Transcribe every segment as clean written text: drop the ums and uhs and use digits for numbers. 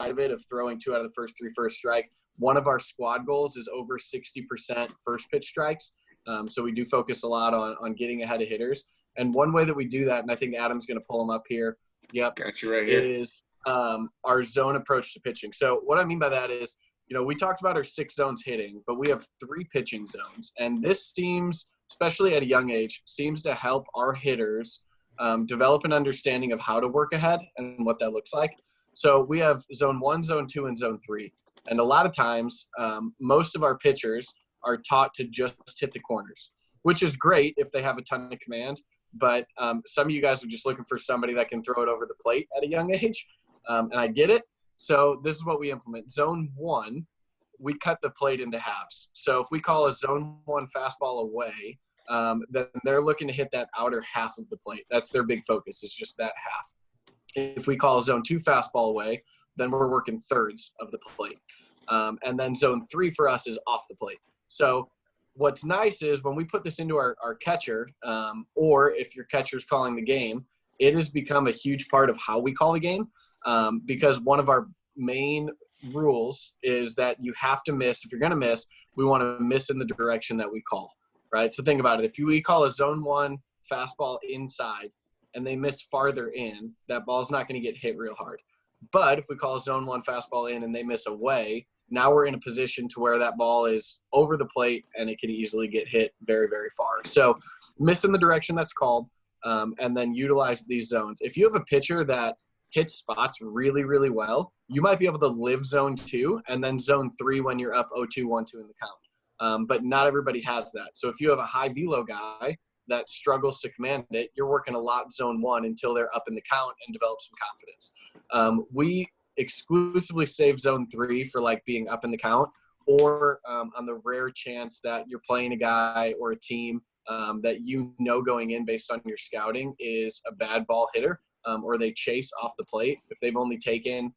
of it, of throwing 2 out of the first 3 first strike, one of our squad goals is over 60% first pitch strikes. So we do focus a lot on getting ahead of hitters. And one way that we do that, and I think Adam's going to pull them up here. Yep. Got you right here. Is our zone approach to pitching. So what I mean by that is, we talked about our 6 zones hitting, but we have 3 pitching zones. And this seems, especially at a young age, seems to help our hitters develop an understanding of how to work ahead and what that looks like. So we have zone 1, zone 2, and zone 3. And a lot of times, most of our pitchers are taught to just hit the corners, which is great if they have a ton of command. But some of you guys are just looking for somebody that can throw it over the plate at a young age. And I get it. So this is what we implement. Zone 1, we cut the plate into halves. So if we call a zone 1 fastball away, then they're looking to hit that outer half of the plate. That's their big focus, is just that half. If we call a zone 2 fastball away, then we're working thirds of the plate. And then zone 3 for us is off the plate. So what's nice is when we put this into our catcher, or if your catcher's calling the game, it has become a huge part of how we call the game, because one of our main rules is that you have to miss. If you're going to miss, we want to miss in the direction that we call, right? So think about it. If we call a zone 1 fastball inside and they miss farther in, that ball's not going to get hit real hard. But if we call a zone 1 fastball in and they miss away, now we're in a position to where that ball is over the plate and it can easily get hit very, very far. So miss in the direction that's called, and then utilize these zones. If you have a pitcher that hits spots really, really well, you might be able to live zone 2 and then zone 3 when you're up 0-2, 1-2 in the count. But not everybody has that. So if you have a high velo guy that struggles to command it, you're working a lot zone 1 until they're up in the count and develop some confidence. We exclusively save zone 3 for like being up in the count, or on the rare chance that you're playing a guy or a team that going in based on your scouting is a bad ball hitter, or they chase off the plate. If they've only taken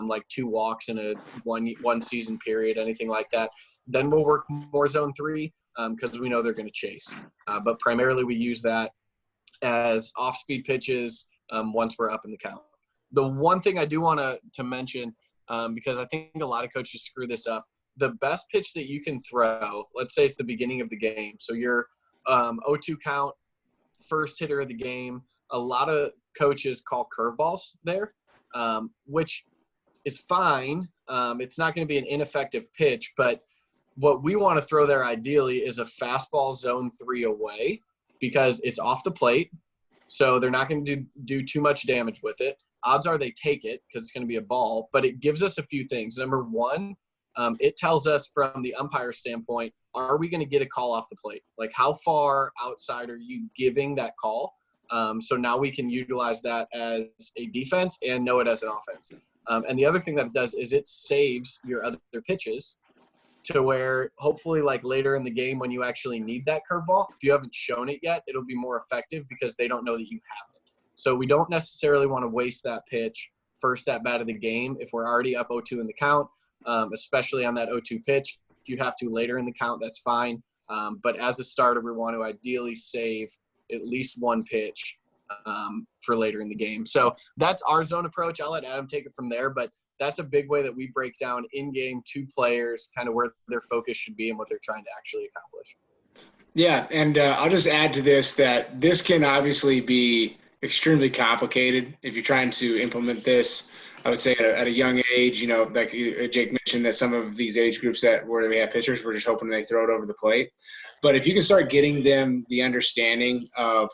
like 2 walks in a one season period, anything like that, then we'll work more zone 3 because we know they're going to chase. But primarily we use that as off-speed pitches once we're up in the count. The one thing I do want to mention, because I think a lot of coaches screw this up, the best pitch that you can throw, let's say it's the beginning of the game, so you're 0-2 count, first hitter of the game, a lot of coaches call curveballs there, which is fine. It's not going to be an ineffective pitch, but what we want to throw there ideally is a fastball zone 3 away, because it's off the plate, so they're not going to do too much damage with it. Odds are they take it because it's going to be a ball, but it gives us a few things. Number one, it tells us from the umpire standpoint, are we going to get a call off the plate? Like, how far outside are you giving that call? So now we can utilize that as a defense and know it as an offense. And the other thing that it does is it saves your other pitches to where hopefully like later in the game when you actually need that curveball, if you haven't shown it yet, it'll be more effective because they don't know that you have it. So we don't necessarily want to waste that pitch first at bat of the game if we're already up 0-2 in the count, especially on that 0-2 pitch. If you have to later in the count, that's fine. But as a starter, we want to ideally save at least one pitch for later in the game. So that's our zone approach. I'll let Adam take it from there, but that's a big way that we break down in-game to players, kind of where their focus should be and what they're trying to actually accomplish. Yeah, and I'll just add to this that this can obviously be extremely complicated if you're trying to implement this. I would say at a young age, you know, like Jake mentioned that some of these age groups where we have pitchers, we're just hoping they throw it over the plate. But if you can start getting them the understanding of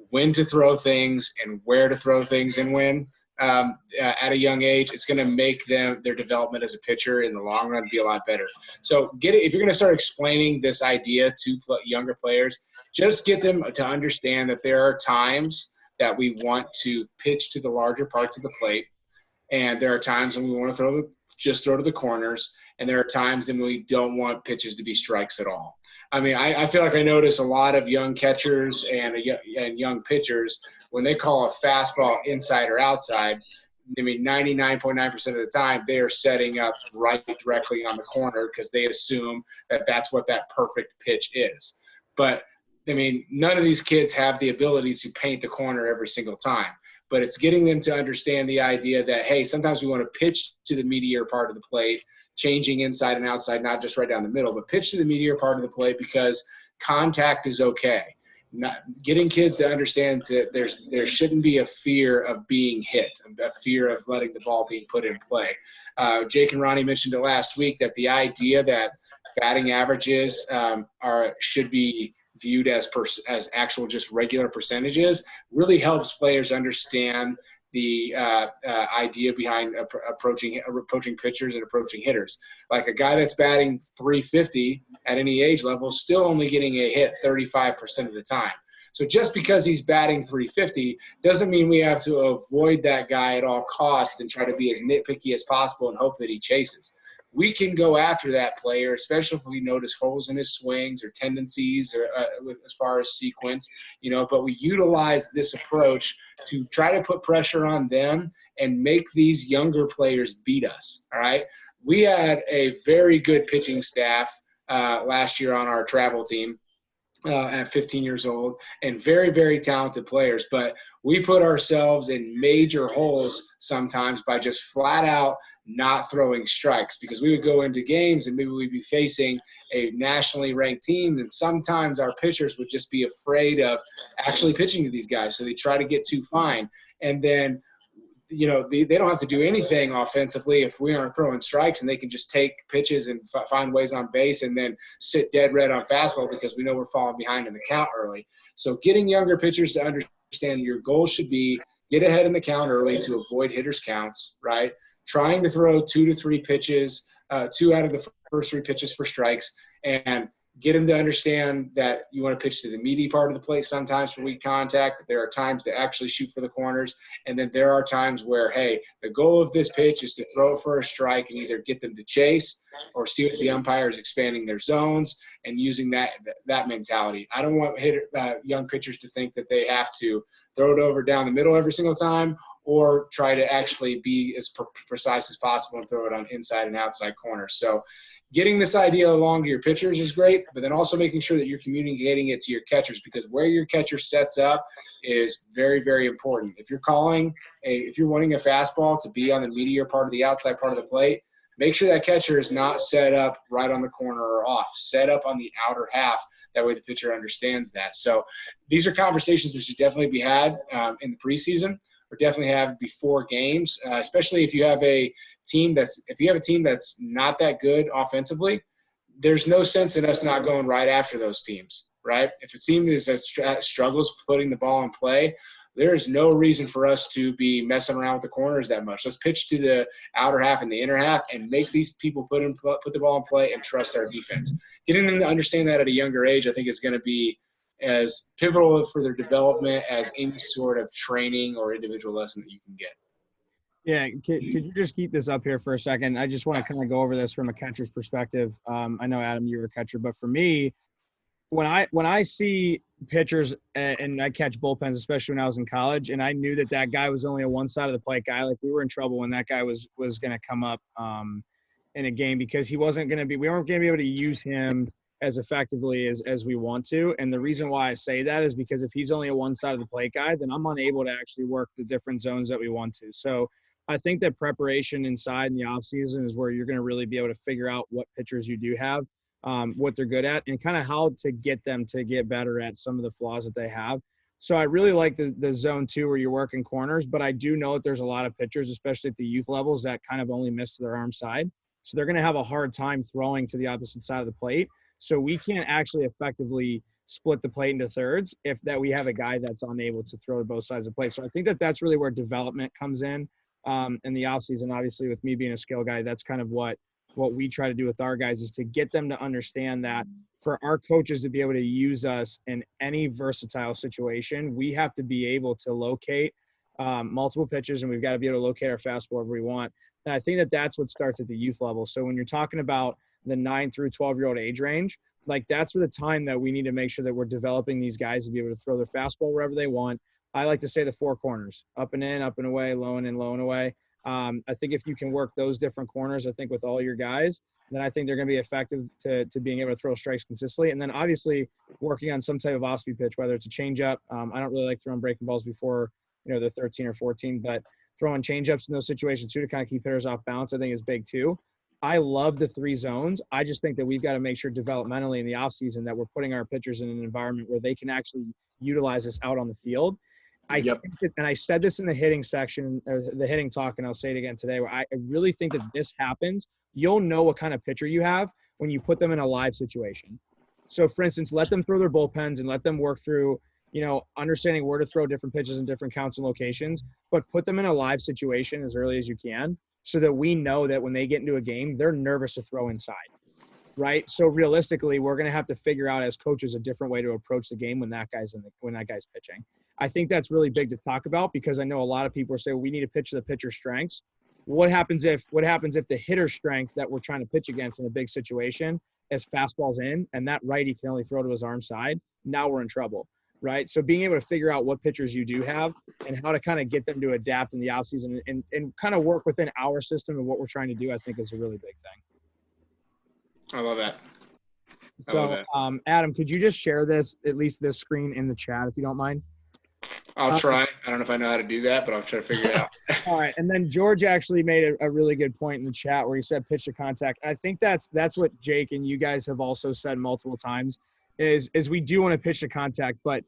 when to throw things and where to throw things and when at a young age, it's going to make their development as a pitcher in the long run be a lot better. So if you're going to start explaining this idea to younger players, just get them to understand that there are times that we want to pitch to the larger parts of the plate, and there are times when we want to just throw to the corners, and there are times when we don't want pitches to be strikes at all. I mean, I feel like I notice a lot of young catchers and young pitchers, when they call a fastball inside or outside, I mean, 99.9% of the time they are setting up right directly on the corner because they assume that that's what that perfect pitch is. But I mean, none of these kids have the ability to paint the corner every single time. but it's getting them to understand the idea that, hey, sometimes we want to pitch to the meatier part of the plate, changing inside and outside, not just right down the middle, but pitch to the meatier part of the plate because contact is okay. Not getting kids to understand that there shouldn't be a fear of being hit, a fear of letting the ball being put in play. Jake and Ronnie mentioned it last week that the idea that batting averages should be viewed as actual just regular percentages really helps players understand the idea behind approaching pitchers and approaching hitters. Like a guy that's batting 350 at any age level is still only getting a hit 35% of the time. So just because he's batting 350 doesn't mean we have to avoid that guy at all costs and try to be as nitpicky as possible and hope that he chases. We can go after that player, especially if we notice holes in his swings or tendencies or as far as sequence, but we utilize this approach to try to put pressure on them and make these younger players beat us, all right? We had a very good pitching staff last year on our travel team. At 15 years old, and very, very talented players. But we put ourselves in major holes sometimes by just flat out not throwing strikes, because we would go into games and maybe we'd be facing a nationally ranked team, and sometimes our pitchers would just be afraid of actually pitching to these guys. So they try to get too fine. And then they don't have to do anything offensively if we aren't throwing strikes, and they can just take pitches and find ways on base and then sit dead red on fastball because we know we're falling behind in the count early. So getting younger pitchers to understand your goal should be get ahead in the count early to avoid hitters' counts, right? Trying to throw 2 to 3 pitches, 2 out of the first 3 pitches for strikes, and get them to understand that you want to pitch to the meaty part of the plate sometimes for weak contact. There are times to actually shoot for the corners. And then there are times where, hey, the goal of this pitch is to throw for a strike and either get them to chase or see if the umpire is expanding their zones and using that mentality. I don't want young pitchers to think that they have to throw it over down the middle every single time or try to actually be as precise as possible and throw it on inside and outside corners. So getting this idea along to your pitchers is great, but then also making sure that you're communicating it to your catchers, because where your catcher sets up is very, very important. If you're if you're wanting a fastball to be on the meatier part of the outside part of the plate, make sure that catcher is not set up right on the corner or off, set up on the outer half. That way the pitcher understands that. So these are conversations that should definitely be had in the preseason, or definitely have before games, especially if you have a team that's not that good offensively. There's no sense in us not going right after those teams, right? If a team that struggles putting the ball in play, there is no reason for us to be messing around with the corners that much. Let's pitch to the outer half and the inner half and make these people put the ball in play and trust our defense. Getting them to understand that at a younger age, I think, is going to be as pivotal for their development as any sort of training or individual lesson that you can get. Yeah, could you just keep this up here for a second? I just want to kind of go over this from a catcher's perspective. I know, Adam, you're a catcher, but for me, when I see pitchers and I catch bullpens, especially when I was in college, and I knew that guy was only a one side of the plate guy, like we were in trouble when that guy was going to come up in a game, because we weren't going to be able to use him as effectively as we want to. And the reason why I say that is because if he's only a one side of the plate guy, then I'm unable to actually work the different zones that we want to. So I think that preparation inside in the off season is where you're going to really be able to figure out what pitchers you do have, what they're good at, and kind of how to get them to get better at some of the flaws that they have. So I really like the zone 2 where you're working corners, but I do know that there's a lot of pitchers, especially at the youth levels, that kind of only miss to their arm side. So they're going to have a hard time throwing to the opposite side of the plate. So we can't actually effectively split the plate into thirds if we have a guy that's unable to throw to both sides of the plate. So I think that's really where development comes in the offseason. Obviously, with me being a skill guy, that's kind of what we try to do with our guys, is to get them to understand that for our coaches to be able to use us in any versatile situation, we have to be able to locate multiple pitches, and we've got to be able to locate our fastball wherever we want. And I think that's what starts at the youth level. So when you're talking about the 9 through 12-year-old age range, like that's the time that we need to make sure that we're developing these guys to be able to throw their fastball wherever they want. I like to say the 4 corners: up and in, up and away, low and in, low and away. I think if you can work those different corners, I think with all your guys, then I think they're going to be effective to being able to throw strikes consistently. And then obviously working on some type of off-speed pitch, whether it's a changeup. I don't really like throwing breaking balls before they're 13 or 14, but throwing changeups in those situations too to kind of keep hitters off balance, I think is big too. I love the 3 zones. I just think that we've got to make sure developmentally in the offseason that we're putting our pitchers in an environment where they can actually utilize this out on the field. I think that, and I said this in the hitting section, or the hitting talk, and I'll say it again today, where I really think that this happens. You'll know what kind of pitcher you have when you put them in a live situation. So, for instance, let them throw their bullpens and let them work through, understanding where to throw different pitches in different counts and locations, but put them in a live situation as early as you can so that we know that when they get into a game, they're nervous to throw inside, right? So realistically, we're going to have to figure out as coaches a different way to approach the game when that guy's pitching. I think that's really big to talk about because I know a lot of people are saying, well, we need to pitch to the pitcher's strengths. What happens if the hitter's strength that we're trying to pitch against in a big situation is fastballs in and that righty can only throw to his arm side? Now we're in trouble, right? So being able to figure out what pitchers you do have and how to kind of get them to adapt in the offseason and kind of work within our system and what we're trying to do, I think is a really big thing. I love that. So, Adam, could you just share at least this screen in the chat if you don't mind? I'll try. I don't know if I know how to do that, but I'll try to figure it out. All right. And then George actually made a really good point in the chat where he said pitch to contact. I think that's what Jake and you guys have also said multiple times is we do want to pitch to contact. But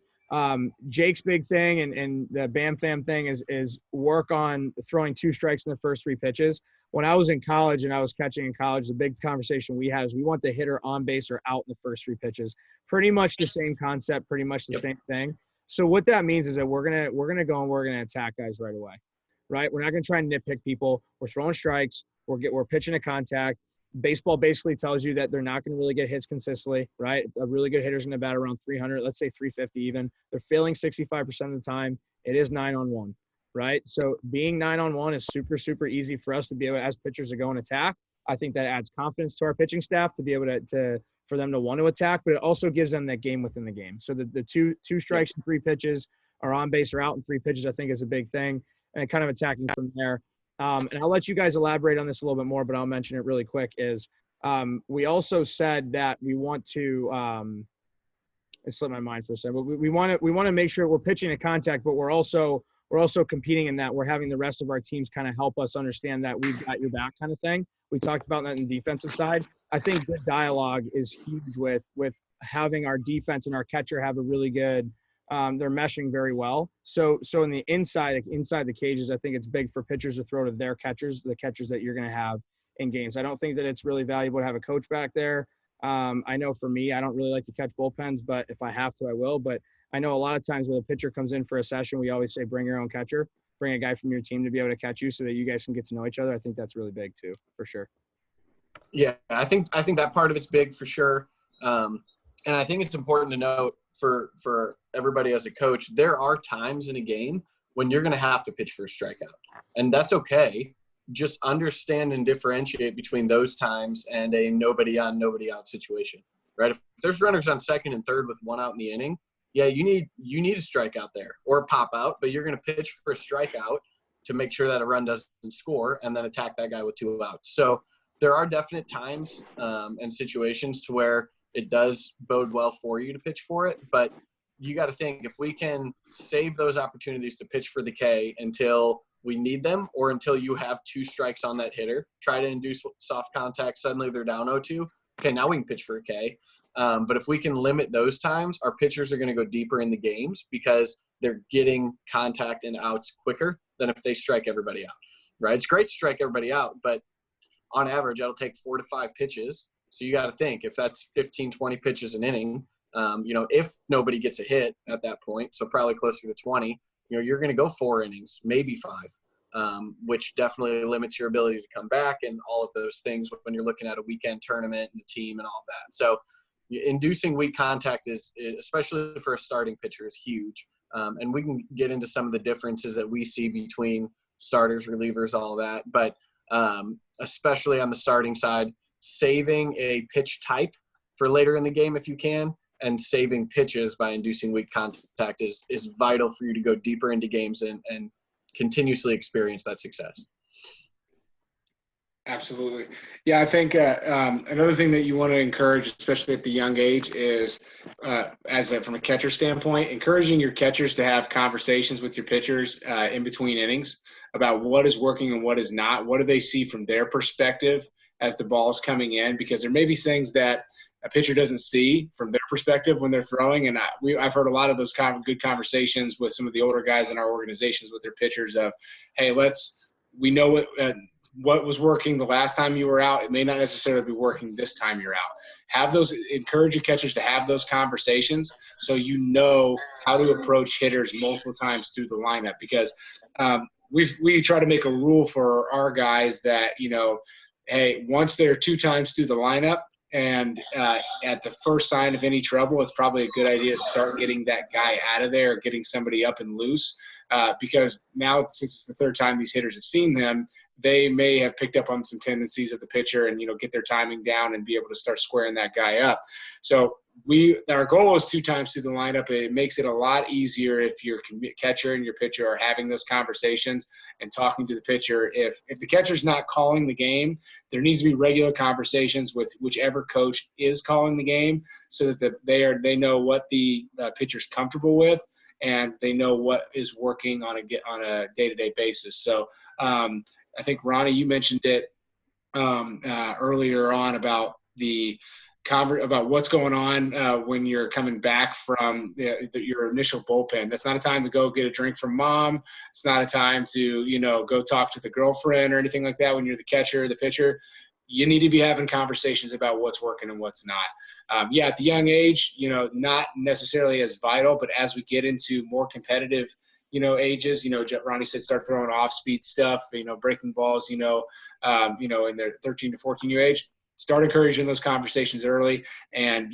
Jake's big thing and the Bam Fam thing is work on throwing 2 strikes in the first 3 pitches. When I was in college and I was catching in college, the big conversation we had is we want the hitter on base or out in the first 3 pitches. Pretty much the same concept, pretty much the same thing. So what that means is that we're gonna go and we're gonna attack guys right away, right? We're not gonna try and nitpick people. We're throwing strikes. We're pitching to contact. Baseball basically tells you that they're not gonna really get hits consistently, right? A really good hitter's gonna bat around 300, let's say 350 even. They're failing 65% of the time. It is 9-on-1, right? So being 9-on-1 is super, super easy for us to be able to, as pitchers, to go and attack. I think that adds confidence to our pitching staff to be able for them to want to attack, but it also gives them that game within the game. So the two strikes and 3 pitches are on base or out in 3 pitches, I think is a big thing, and kind of attacking from there. And I'll let you guys elaborate on this a little bit more, but I'll mention it really quick is we also said that we want to it slipped my mind for a second, but we want to make sure we're pitching to contact, but we're also competing in that we're having the rest of our teams kind of help us understand that we've got your back kind of thing. We talked about that in the defensive side. I think good dialogue is huge with having our defense and our catcher have a really good they're meshing very well. So in the inside the cages, I think it's big for pitchers to throw to their catchers, the catchers that you're going to have in games. I don't think that it's really valuable to have a coach back there. I know for me, I don't really like to catch bullpens, but if I have to, I will. But I know a lot of times when a pitcher comes in for a session, we always say, bring your own catcher. Bring a guy from your team to be able to catch you so that you guys can get to know each other. I think that's really big too, for sure. Yeah, I think that part of it's big for sure. And I think it's important to note for everybody as a coach, there are times in a game when you're going to have to pitch for a strikeout. And that's okay. Just understand and differentiate between those times and a nobody on, nobody out situation, right? If there's runners on second and third with 1 out in the inning, yeah, you need a strikeout there or a pop out, but you're going to pitch for a strikeout to make sure that a run doesn't score and then attack that guy with 2 outs. So there are definite times and situations to where it does bode well for you to pitch for it, but you got to think if we can save those opportunities to pitch for the K until we need them or until you have 2 strikes on that hitter, try to induce soft contact, suddenly they're down 0-2. Okay, now we can pitch for a K. But if we can limit those times, our pitchers are going to go deeper in the games because they're getting contact and outs quicker than if they strike everybody out, right? It's great to strike everybody out, but on average, that'll take 4 to 5 pitches. So you got to think if that's 15, 20 pitches an inning, if nobody gets a hit at that point, so probably closer to 20, you're going to go 4 innings, maybe 5, which definitely limits your ability to come back and all of those things when you're looking at a weekend tournament and a team and all that. So inducing weak contact is especially for a starting pitcher, is huge. And we can get into some of the differences that we see between starters, relievers, all that. But especially on the starting side, saving a pitch type for later in the game if you can, and saving pitches by inducing weak contact is vital for you to go deeper into games and continuously experience that success. Absolutely. Yeah, I think another thing that you want to encourage, especially at the young age, is from a catcher standpoint, encouraging your catchers to have conversations with your pitchers in between innings about what is working and what is not. What do they see from their perspective as the ball is coming in? Because there may be things that a pitcher doesn't see from their perspective when they're throwing. And I've heard a lot of those good conversations with some of the older guys in our organizations with their pitchers of, hey, we know what was working the last time you were out. It may not necessarily be working this time you're out. Encourage your catchers to have those conversations so you know how to approach hitters multiple times through the lineup. Because we try to make a rule for our guys that, hey, once they're 2 times through the lineup and at the first sign of any trouble, it's probably a good idea to start getting that guy out of there, or getting somebody up and loose. Because now, since it's the 3rd time these hitters have seen them, they may have picked up on some tendencies of the pitcher and, get their timing down and be able to start squaring that guy up. So our goal is 2 times through the lineup. It makes it a lot easier if your catcher and your pitcher are having those conversations and talking to the pitcher. If the catcher's not calling the game, there needs to be regular conversations with whichever coach is calling the game, so that they know what the pitcher's comfortable with, and they know what is working on a day-to-day basis. So I think, Ronnie, you mentioned it earlier on about about what's going on when you're coming back from your initial bullpen. That's not a time to go get a drink from mom. It's not a time to, go talk to the girlfriend or anything like that when you're the catcher or the pitcher. You need to be having conversations about what's working and what's not. At the young age, not necessarily as vital, but as we get into more competitive, ages, Ronnie said, start throwing off-speed stuff, breaking balls, in their 13 to 14-year age, start encouraging those conversations early. And,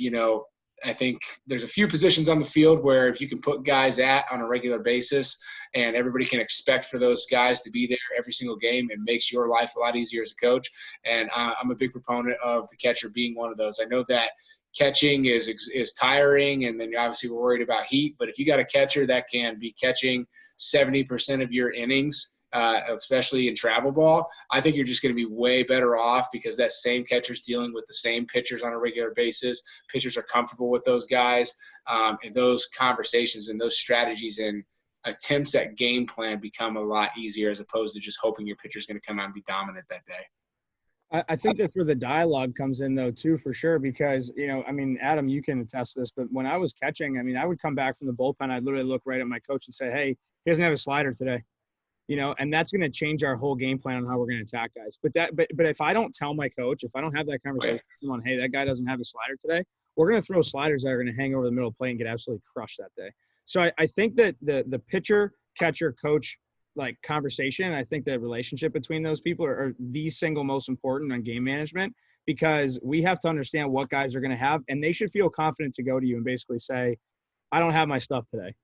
I think there's a few positions on the field where if you can put guys on a regular basis and everybody can expect for those guys to be there every single game, it makes your life a lot easier as a coach. And I'm a big proponent of the catcher being one of those. I know that catching is tiring, and then obviously we're worried about heat, but if you got a catcher that can be catching 70% of your innings, especially in travel ball, I think you're just going to be way better off, because that same catcher's dealing with the same pitchers on a regular basis. Pitchers are comfortable with those guys, and those conversations and those strategies and attempts at game plan become a lot easier, as opposed to just hoping your pitcher's going to come out and be dominant that day. I think that's where the dialogue comes in, though, too, for sure, because, Adam, you can attest to this, but when I was catching, I would come back from the bullpen, I'd literally look right at my coach and say, hey, he doesn't have a slider today. And that's going to change our whole game plan on how we're going to attack guys. But if I don't tell my coach, if I don't have that conversation with him on, hey, that guy doesn't have a slider today, we're going to throw sliders that are going to hang over the middle of the plate and get absolutely crushed that day. So I think that the pitcher, catcher, coach, conversation, I think the relationship between those people are the single most important on game management, because we have to understand what guys are going to have, and they should feel confident to go to you and basically say, I don't have my stuff today.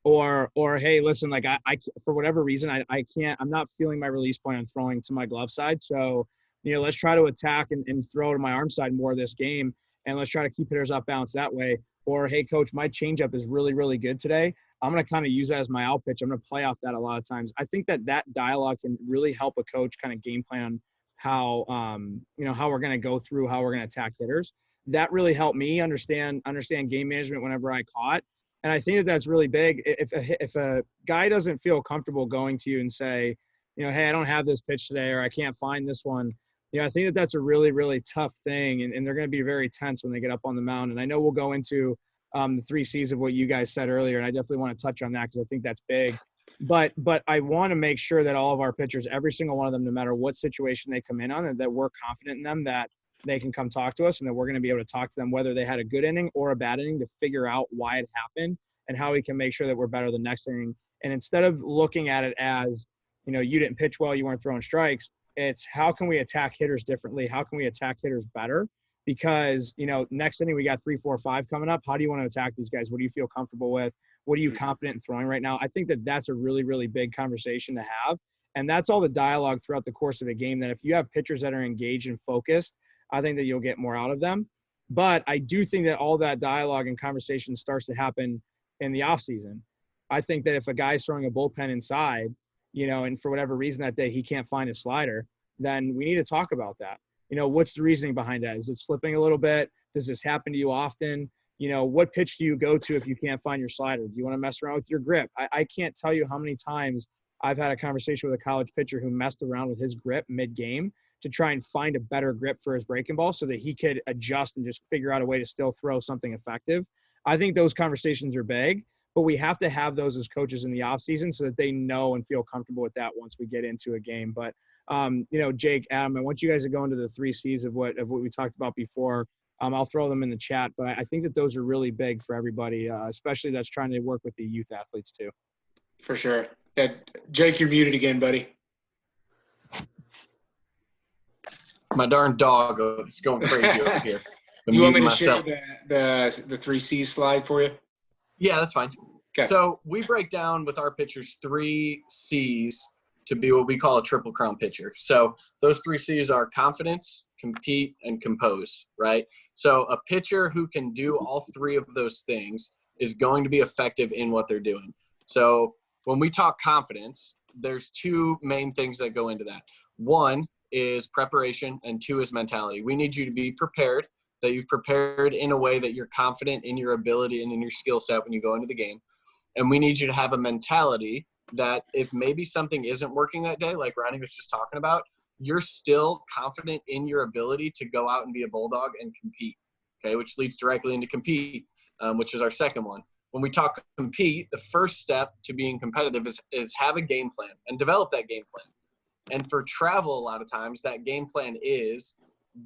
Or hey, listen, I for whatever reason, I can't, I'm not feeling my release point on throwing to my glove side. So, let's try to attack and throw to my arm side more this game. And let's try to keep hitters off balance that way. Or, hey, coach, my changeup is really, really good today. I'm going to kind of use that as my out pitch. I'm going to play off that a lot of times. I think that dialogue can really help a coach kind of game plan how, how we're going to go through, how we're going to attack hitters. That really helped me understand game management whenever I caught. And I think that's really big. If a guy doesn't feel comfortable going to you and say, hey, I don't have this pitch today, or I can't find this one, I think that's a really, really tough thing. And they're going to be very tense when they get up on the mound. And I know we'll go into the 3 C's of what you guys said earlier, and I definitely want to touch on that because I think that's big. But I want to make sure that all of our pitchers, every single one of them, no matter what situation they come in on, and that we're confident in them, that they can come talk to us, and that we're going to be able to talk to them whether they had a good inning or a bad inning, to figure out why it happened and how we can make sure that we're better the next inning. And instead of looking at it as, you didn't pitch well, you weren't throwing strikes, it's how can we attack hitters differently? How can we attack hitters better? Because, next inning we got 3, 4, 5 coming up. How do you want to attack these guys? What do you feel comfortable with? What are you confident in throwing right now? I think that that's a really, really big conversation to have. And that's all the dialogue throughout the course of a game, that if you have pitchers that are engaged and focused, I think that you'll get more out of them. But I do think that all that dialogue and conversation starts to happen in the off season. I think that if a guy's throwing a bullpen inside, and for whatever reason that day he can't find his slider, then we need to talk about that. What's the reasoning behind that? Is it slipping a little bit? Does this happen to you often? What pitch do you go to if you can't find your slider? Do you want to mess around with your grip? I can't tell you how many times I've had a conversation with a college pitcher who messed around with his grip mid-game to try and find a better grip for his breaking ball so that he could adjust and just figure out a way to still throw something effective. I think those conversations are big, but we have to have those as coaches in the offseason so that they know and feel comfortable with that once we get into a game. But, Jake, Adam, I want you guys to go into the 3 C's of what we talked about before. I'll throw them in the chat, but I think that those are really big for everybody, especially that's trying to work with the youth athletes too. For sure. Yeah, Jake, you're muted again, buddy. My darn dog is going crazy over here. Do you want me to share the 3 C's slide for you? Yeah, that's fine. Okay. So we break down with our pitchers 3 C's to be what we call a triple crown pitcher. So those 3 C's are confidence, compete, and compose, right? So a pitcher who can do all 3 of those things is going to be effective in what they're doing. So when we talk confidence, there's 2 main things that go into that. 1 is preparation and 2 is mentality. We need you to be prepared, that you've prepared in a way that you're confident in your ability and in your skill set when you go into the game. And we need you to have a mentality that if maybe something isn't working that day, like Ronnie was just talking about, you're still confident in your ability to go out and be a bulldog and compete, okay, which leads directly into compete, which is our second one. When we talk compete, the first step to being competitive is have a game plan and develop that game plan. And for travel, a lot of times, that game plan is,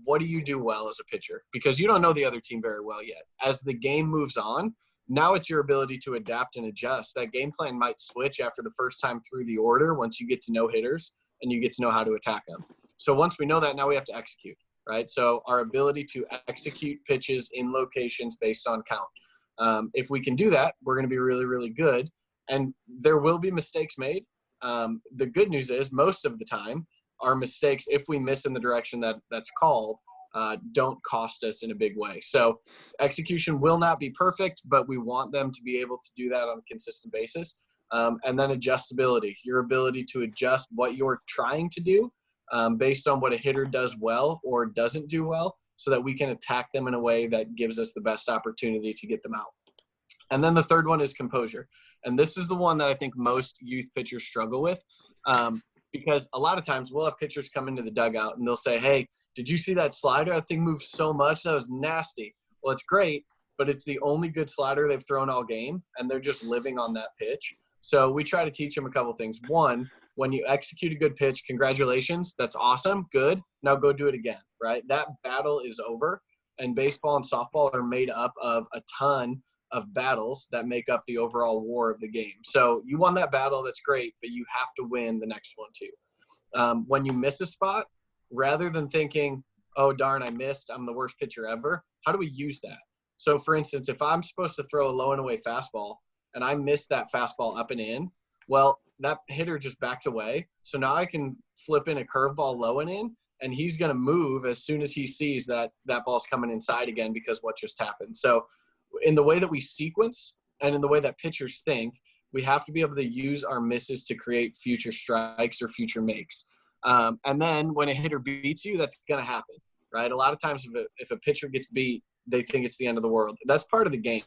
what do you do well as a pitcher? Because you don't know the other team very well yet. As the game moves on, now it's your ability to adapt and adjust. That game plan might switch after the first time through the order once you get to know hitters and you get to know how to attack them. So once we know that, now we have to execute, right? So our ability to execute pitches in locations based on count. If we can do that, we're going to be really, really good. And there will be mistakes made. The good news is most of the time our mistakes, if we miss in the direction that's called, don't cost us in a big way. So execution will not be perfect, but we want them to be able to do that on a consistent basis. And then adjustability, your ability to adjust what you're trying to do based on what a hitter does well or doesn't do well, so that we can attack them in a way that gives us the best opportunity to get them out. And then the third one is composure. And this is the one that I think most youth pitchers struggle with, because a lot of times we'll have pitchers come into the dugout and they'll say, hey, did you see that slider? That thing moved so much. That was nasty. Well, it's great, but it's the only good slider they've thrown all game, and they're just living on that pitch. So we try to teach them a couple things. One, when you execute a good pitch, congratulations. That's awesome. Good. Now go do it again, right? That battle is over. And baseball and softball are made up of a ton of battles that make up the overall war of the game. So you won that battle, that's great, but you have to win the next one too. When you miss a spot, rather than thinking, oh, darn, I missed, I'm the worst pitcher ever, how do we use that? So, for instance, if I'm supposed to throw a low and away fastball and I missed that fastball up and in, well, that hitter just backed away. So now I can flip in a curveball low and in, and he's going to move as soon as he sees that ball's coming inside again because what just happened. So in the way that we sequence and in the way that pitchers think, we have to be able to use our misses to create future strikes or future makes. And then when a hitter beats you, that's going to happen, right? A lot of times if a pitcher gets beat, they think it's the end of the world. That's part of the game.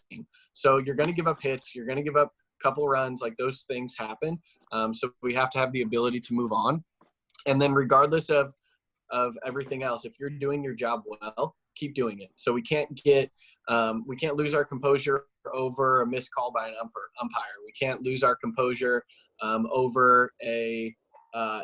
So you're going to give up hits. You're going to give up a couple runs. Like, those things happen. So we have to have the ability to move on. And then regardless of everything else, if you're doing your job well, keep doing it. So we can't lose our composure over a missed call by an umpire. We can't lose our composure over a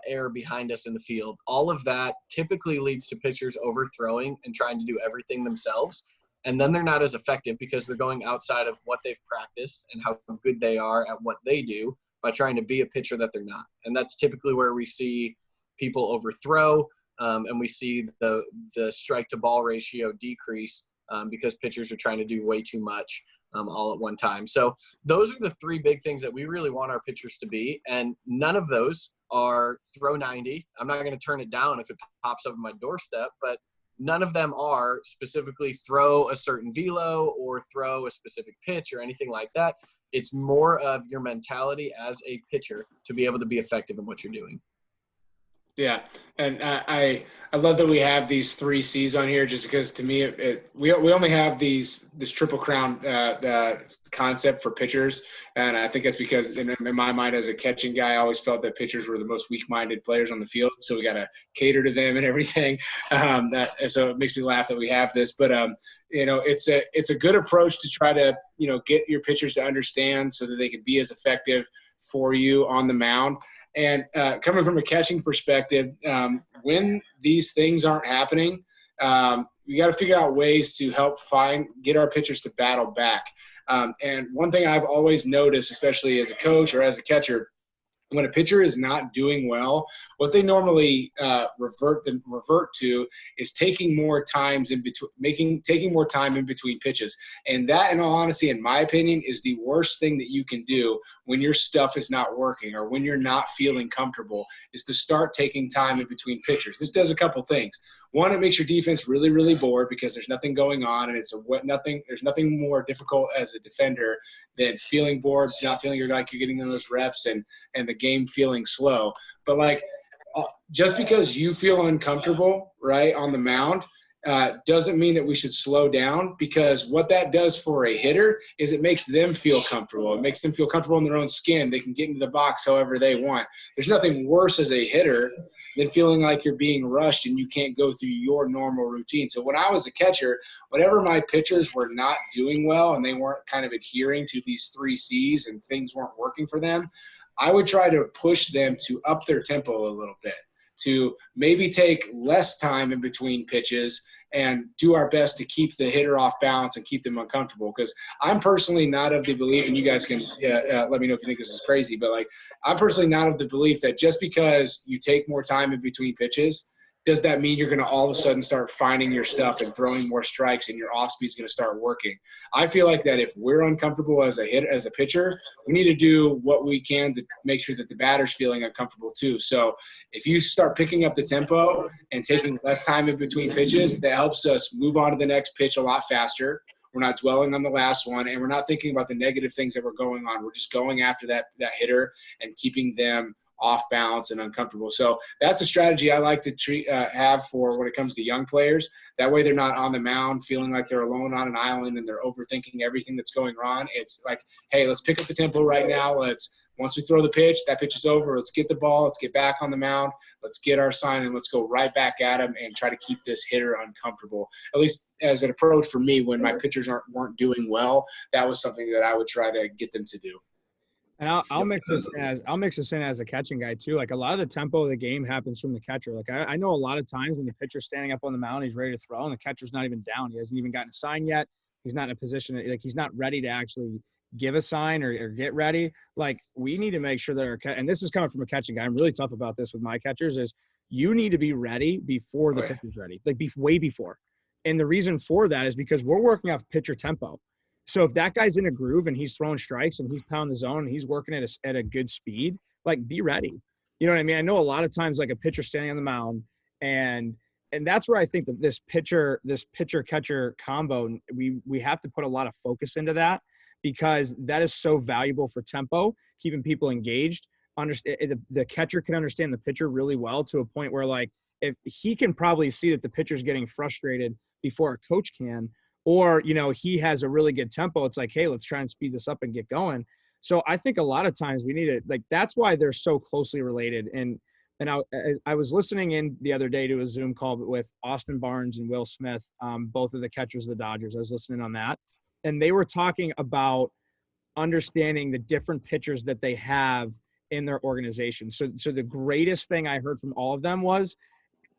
error behind us in the field. All of that typically leads to pitchers overthrowing and trying to do everything themselves. And then they're not as effective because they're going outside of what they've practiced and how good they are at what they do by trying to be a pitcher that they're not. And that's typically where we see people overthrow, and we see the strike to ball ratio decrease because pitchers are trying to do way too much all at one time. So those are the 3 big things that we really want our pitchers to be. And none of those are throw 90. I'm not going to turn it down if it pops up on my doorstep, but none of them are specifically throw a certain velo or throw a specific pitch or anything like that. It's more of your mentality as a pitcher to be able to be effective in what you're doing. Yeah, and I love that we have these 3 C's on here, just because to me we only have this triple crown concept for pitchers, and I think that's because in my mind as a catching guy, I always felt that pitchers were the most weak-minded players on the field, so we got to cater to them and everything. So it makes me laugh that we have this, but it's a good approach to try to get your pitchers to understand so that they can be as effective for you on the mound. And coming from a catching perspective, when these things aren't happening, we got to figure out ways to help get our pitchers to battle back. And one thing I've always noticed, especially as a coach or as a catcher, when a pitcher is not doing well, what they normally revert to is taking more time in between pitches. And that, in all honesty, in my opinion, is the worst thing that you can do when your stuff is not working or when you're not feeling comfortable, is to start taking time in between pitches. This does a couple things. One, it makes your defense really, really bored because there's nothing going on, and there's nothing more difficult as a defender than feeling bored, not feeling like you're getting those reps and the game feeling slow. But just because you feel uncomfortable, right, on the mound, doesn't mean that we should slow down, because what that does for a hitter is it makes them feel comfortable. It makes them feel comfortable in their own skin. They can get into the box however they want. There's nothing worse as a hitter than feeling like you're being rushed and you can't go through your normal routine. So when I was a catcher, whenever my pitchers were not doing well and they weren't kind of adhering to these 3 C's and things weren't working for them, I would try to push them to up their tempo a little bit, to maybe take less time in between pitches and do our best to keep the hitter off balance and keep them uncomfortable. Because I'm personally not of the belief, and you guys can let me know if you think this is crazy, but I'm personally not of the belief that just because you take more time in between pitches, does that mean you're going to all of a sudden start finding your stuff and throwing more strikes and your off speed is going to start working? I feel like that if we're uncomfortable as a pitcher, we need to do what we can to make sure that the batter's feeling uncomfortable too. So if you start picking up the tempo and taking less time in between pitches, that helps us move on to the next pitch a lot faster. We're not dwelling on the last one, and we're not thinking about the negative things that were going on. We're just going after that hitter and keeping them off balance and uncomfortable. So that's a strategy I like to have for when it comes to young players. That way they're not on the mound feeling like they're alone on an island and they're overthinking everything that's going on. It's like, hey, let's pick up the tempo right now. Once we throw the pitch, that pitch is over. Let's get the ball. Let's get back on the mound. Let's get our sign, and let's go right back at him and try to keep this hitter uncomfortable. At least as an approach for me, when my pitchers weren't doing well, that was something that I would try to get them to do. And I'll mix this in as a catching guy too. Like, a lot of the tempo of the game happens from the catcher. Like, I know a lot of times when the pitcher's standing up on the mound, he's ready to throw, and the catcher's not even down. He hasn't even gotten a sign yet. He's not in a position, like, he's not ready to actually give a sign or get ready. Like, we need to make sure that and this is coming from a catching guy. I'm really tough about this with my catchers, is you need to be ready before the pitcher's ready, like way before. And the reason for that is because we're working off pitcher tempo. So if that guy's in a groove and he's throwing strikes and he's pounding the zone and he's working at a good speed, like, be ready. You know what I mean? I know a lot of times, like, a pitcher standing on the mound, and that's where I think that this pitcher catcher combo, we have to put a lot of focus into that, because that is so valuable for tempo, keeping people engaged. The catcher can understand the pitcher really well, to a point where, like, if he can probably see that the pitcher's getting frustrated before a coach can, or, he has a really good tempo, it's like, hey, let's try and speed this up and get going. So I think a lot of times we need to, like, that's why they're so closely related. And I was listening in the other day to a Zoom call with Austin Barnes and Will Smith, both of the catchers of the Dodgers. I was listening on that, and they were talking about understanding the different pitchers that they have in their organization. So the greatest thing I heard from all of them was,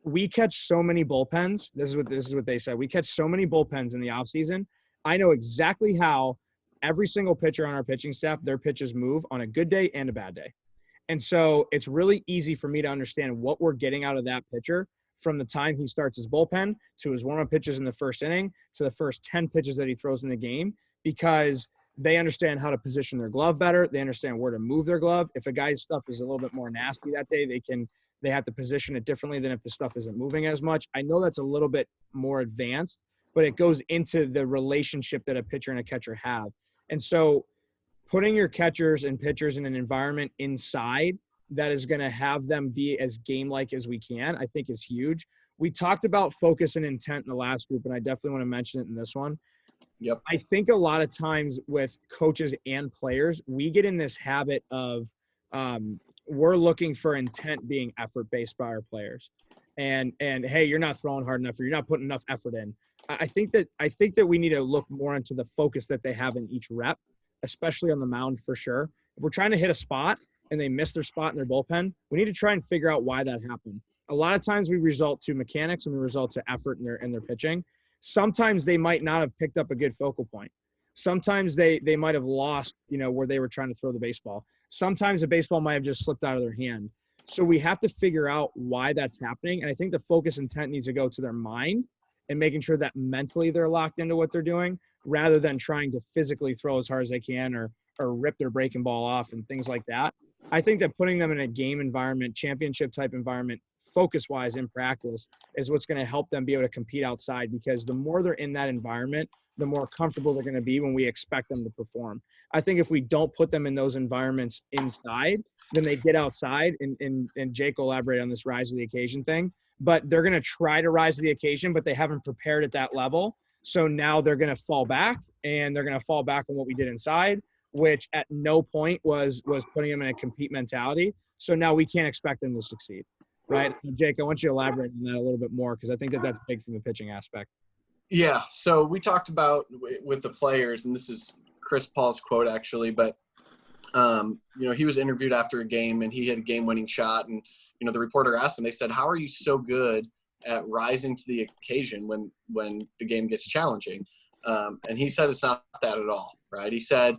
we catch so many bullpens. This is what they said. We catch so many bullpens in the off season. I know exactly how every single pitcher on our pitching staff, their pitches move on a good day and a bad day. And so it's really easy for me to understand what we're getting out of that pitcher from the time he starts his bullpen to his warm-up pitches in the first inning to the first 10 pitches that he throws in the game, because they understand how to position their glove better. They understand where to move their glove. If a guy's stuff is a little bit more nasty that day, they have to position it differently than if the stuff isn't moving as much. I know that's a little bit more advanced, but it goes into the relationship that a pitcher and a catcher have. And so putting your catchers and pitchers in an environment inside that is going to have them be as game-like as we can, I think is huge. We talked about focus and intent in the last group, and I definitely want to mention it in this one. Yep. I think a lot of times with coaches and players, we get in this habit of we're looking for intent being effort-based by our players. And hey, you're not throwing hard enough, or you're not putting enough effort in. I think that we need to look more into the focus that they have in each rep, especially on the mound for sure. If we're trying to hit a spot and they miss their spot in their bullpen, we need to try and figure out why that happened. A lot of times we result to mechanics and we result to effort in their pitching. Sometimes they might not have picked up a good focal point. Sometimes they might have lost, where they were trying to throw the baseball. Sometimes the baseball might have just slipped out of their hand. So we have to figure out why that's happening. And I think the focus intent needs to go to their mind and making sure that mentally they're locked into what they're doing, rather than trying to physically throw as hard as they can or rip their breaking ball off and things like that. I think that putting them in a game environment, championship type environment, focus-wise in practice, is what's going to help them be able to compete outside, because the more they're in that environment, the more comfortable they're going to be when we expect them to perform. I think if we don't put them in those environments inside, then they get outside, and Jake will elaborate on this rise to the occasion thing, but they're going to try to rise to the occasion, but they haven't prepared at that level. So now they're going to fall back, and they're going to fall back on what we did inside, which at no point was putting them in a compete mentality. So now we can't expect them to succeed. Right. Jake, I want you to elaborate on that a little bit more, because I think that that's big from the pitching aspect. Yeah. So we talked about with the players, and this is Chris Paul's quote actually, but he was interviewed after a game and he had a game-winning shot, and the reporter asked him, they said, "How are you so good at rising to the occasion when the game gets challenging?" And he said it's not that at all. Right. He said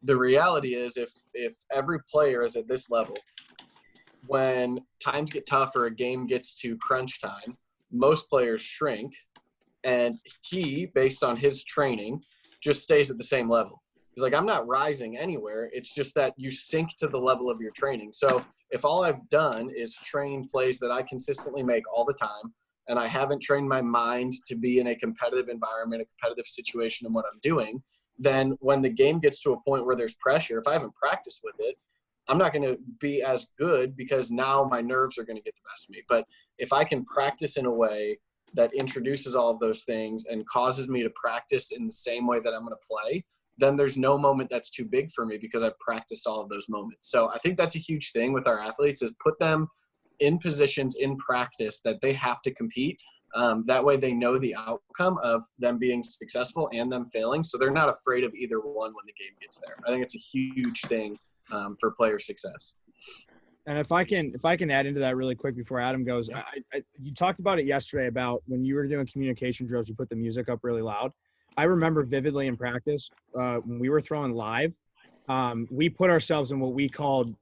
the reality is if every player is at this level, when times get tough or a game gets to crunch time, most players shrink, and he, based on his training, just stays at the same level. He's like, I'm not rising anywhere. It's just that you sink to the level of your training. So if all I've done is train plays that I consistently make all the time, and I haven't trained my mind to be in a competitive environment, a competitive situation in what I'm doing, then when the game gets to a point where there's pressure, if I haven't practiced with it, I'm not going to be as good, because now my nerves are going to get the best of me. But if I can practice in a way that introduces all of those things and causes me to practice in the same way that I'm going to play, then there's no moment that's too big for me, because I've practiced all of those moments. So I think that's a huge thing with our athletes, is put them in positions in practice that they have to compete. That way they know the outcome of them being successful and them failing. So they're not afraid of either one when the game gets there. I think it's a huge thing for player success. And if I can add into that really quick before Adam goes, you talked about it yesterday about when you were doing communication drills, you put the music up really loud. I remember vividly in practice when we were throwing live, we put ourselves in what we called,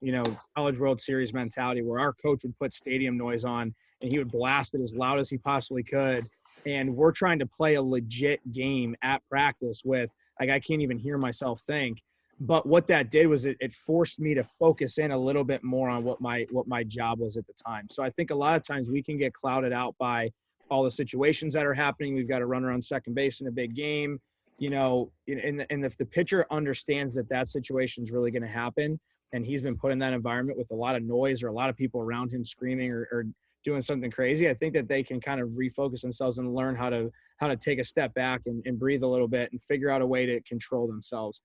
College World Series mentality, where our coach would put stadium noise on and he would blast it as loud as he possibly could. And we're trying to play a legit game at practice with, like, I can't even hear myself think. But what that did was it forced me to focus in a little bit more on what my job was at the time. So I think a lot of times we can get clouded out by all the situations that are happening. We've got to run around second base in a big game, and if the pitcher understands that situation is really going to happen, and he's been put in that environment with a lot of noise or a lot of people around him screaming or doing something crazy, I think that they can kind of refocus themselves and learn how to take a step back and breathe a little bit and figure out a way to control themselves.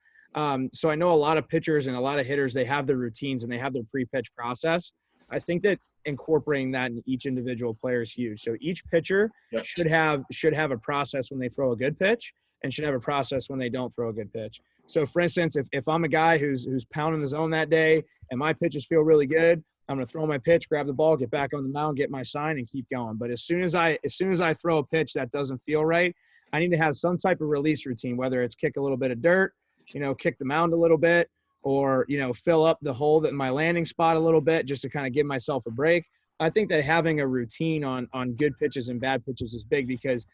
So I know a lot of pitchers and a lot of hitters, they have their routines and they have their pre-pitch process. I think that incorporating that in each individual player is huge. So each pitcher should have a process when they throw a good pitch, and should have a process when they don't throw a good pitch. So for instance, if I'm a guy who's pounding the zone that day and my pitches feel really good, I'm going to throw my pitch, grab the ball, get back on the mound, get my sign, and keep going. But as soon as I throw a pitch that doesn't feel right, I need to have some type of release routine, whether it's kick a little bit of dirt, kick the mound a little bit, or, fill up the hole in my landing spot a little bit just to kind of give myself a break. I think that having a routine on good pitches and bad pitches is big, because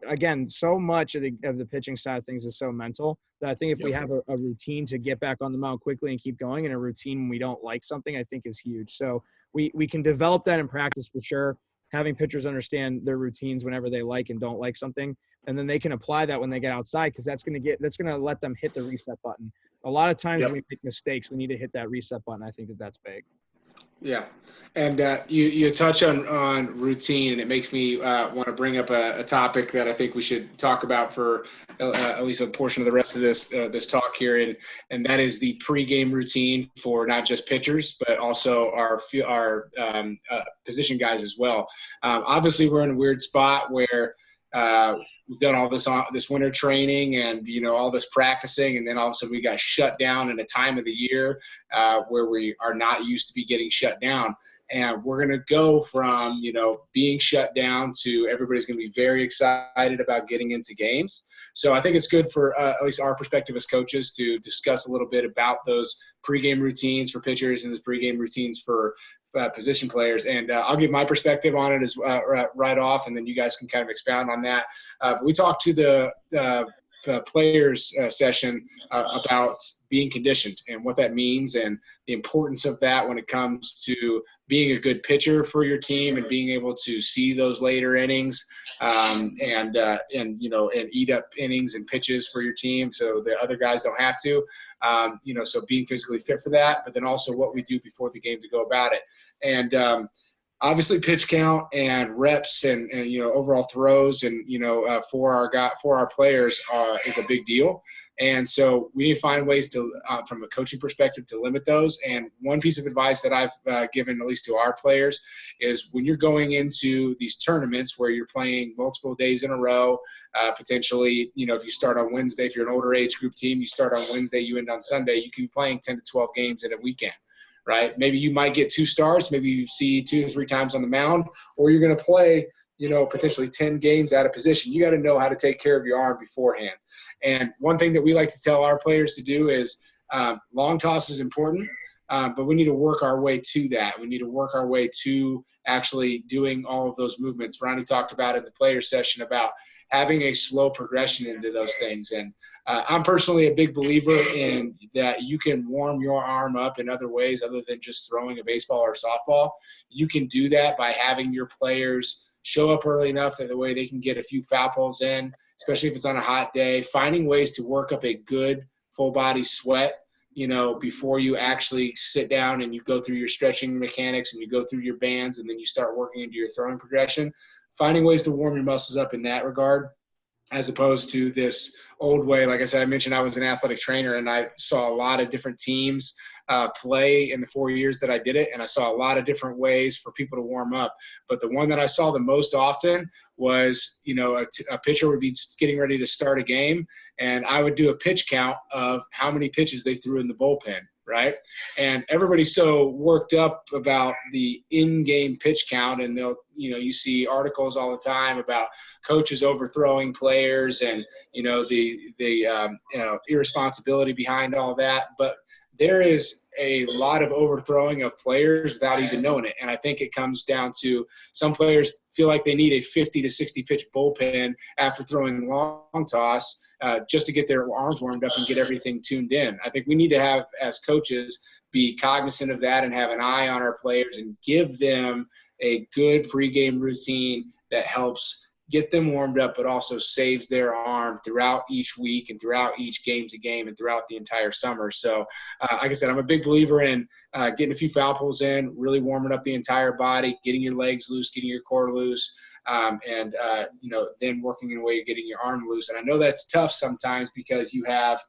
again, so much of the pitching side of things is so mental that I think if we have a routine to get back on the mound quickly and keep going, and a routine when we don't like something, I think is huge. So we can develop that in practice for sure. Having pitchers understand their routines whenever they like and don't like something, and then they can apply that when they get outside, because that's going to let them hit the reset button. A lot of times when we make mistakes, we need to hit that reset button. I think that's big. Yeah. And you touch on routine, and it makes me want to bring up a topic that I think we should talk about for at least a portion of the rest of this talk here, and that is the pregame routine for not just pitchers but also our position guys as well. Obviously, we're in a weird spot where we've done all this winter training and all this practicing, and then all of a sudden we got shut down in a time of the year where we are not used to be getting shut down. And we're going to go from, being shut down to everybody's going to be very excited about getting into games. So I think it's good for at least our perspective as coaches to discuss a little bit about those pregame routines for pitchers and those pregame routines for position players. And I'll give my perspective on it as right off, and then you guys can kind of expound on that. But we talked to the players session about being conditioned and what that means and the importance of that when it comes to being a good pitcher for your team and being able to see those later innings and eat up innings and pitches for your team so the other guys don't have to, so being physically fit for that, but then also what we do before the game to go about it. And obviously pitch count and reps and overall throws and for our players is a big deal. And so we need to find ways to from a coaching perspective to limit those. And one piece of advice that I've given at least to our players is when you're going into these tournaments where you're playing multiple days in a row, potentially if you start on Wednesday, if you're an older age group team, you start on Wednesday, you end on Sunday, you can be playing 10 to 12 games in a weekend. Right? Maybe you might get 2 starts. Maybe you see 2 or 3 times on the mound, or you're going to play, potentially 10 games out of position. You got to know how to take care of your arm beforehand. And one thing that we like to tell our players to do is long toss is important, but we need to work our way to that. We need to work our way to actually doing all of those movements. Ronnie talked about in the player session about having a slow progression into those things. And I'm personally a big believer in that you can warm your arm up in other ways other than just throwing a baseball or softball. You can do that by having your players show up early enough that the way they can get a few foul poles in, especially if it's on a hot day, finding ways to work up a good full body sweat, before you actually sit down and you go through your stretching mechanics and you go through your bands and then you start working into your throwing progression, finding ways to warm your muscles up in that regard, as opposed to this old way. Like I said, I mentioned I was an athletic trainer and I saw a lot of different teams play in the 4 years that I did it. And I saw a lot of different ways for people to warm up. But the one that I saw the most often was, a pitcher would be getting ready to start a game and I would do a pitch count of how many pitches they threw in the bullpen. Right. And everybody's so worked up about the in-game pitch count, and they'll, you see articles all the time about coaches overthrowing players and, the irresponsibility behind all that. But there is a lot of overthrowing of players without even knowing it. And I think it comes down to some players feel like they need a 50 to 60 pitch bullpen after throwing long toss, just to get their arms warmed up and get everything tuned in. I think we need to have, as coaches, be cognizant of that and have an eye on our players and give them a good pregame routine that helps get them warmed up, but also saves their arm throughout each week and throughout each game to game and throughout the entire summer. So, like I said, I'm a big believer in getting a few foul poles in, really warming up the entire body, getting your legs loose, getting your core loose, and then working in a way of getting your arm loose. And I know that's tough sometimes because you have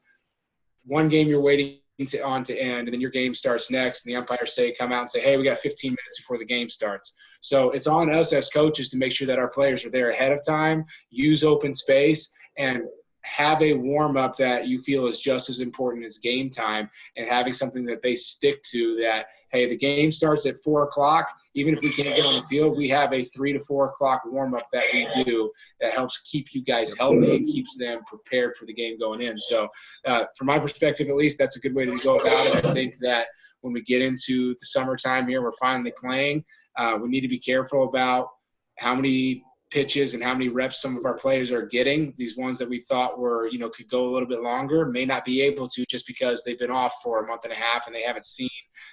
one game you're waiting on to end, and then your game starts next, and the umpires come out and say, hey, we got 15 minutes before the game starts. So it's on us as coaches to make sure that our players are there ahead of time, use open space, and have a warm-up that you feel is just as important as game time, and having something that they stick to that, hey, the game starts at 4 o'clock. Even if we can't get on the field, we have a 3 to 4 o'clock warm-up that we do that helps keep you guys healthy and keeps them prepared for the game going in. So from my perspective, at least, that's a good way to go about it. I think that when we get into the summertime here, we're finally playing. We need to be careful about how many pitches and how many reps some of our players are getting. These ones that we thought were, could go a little bit longer may not be able to just because they've been off for a month and a half and they haven't seen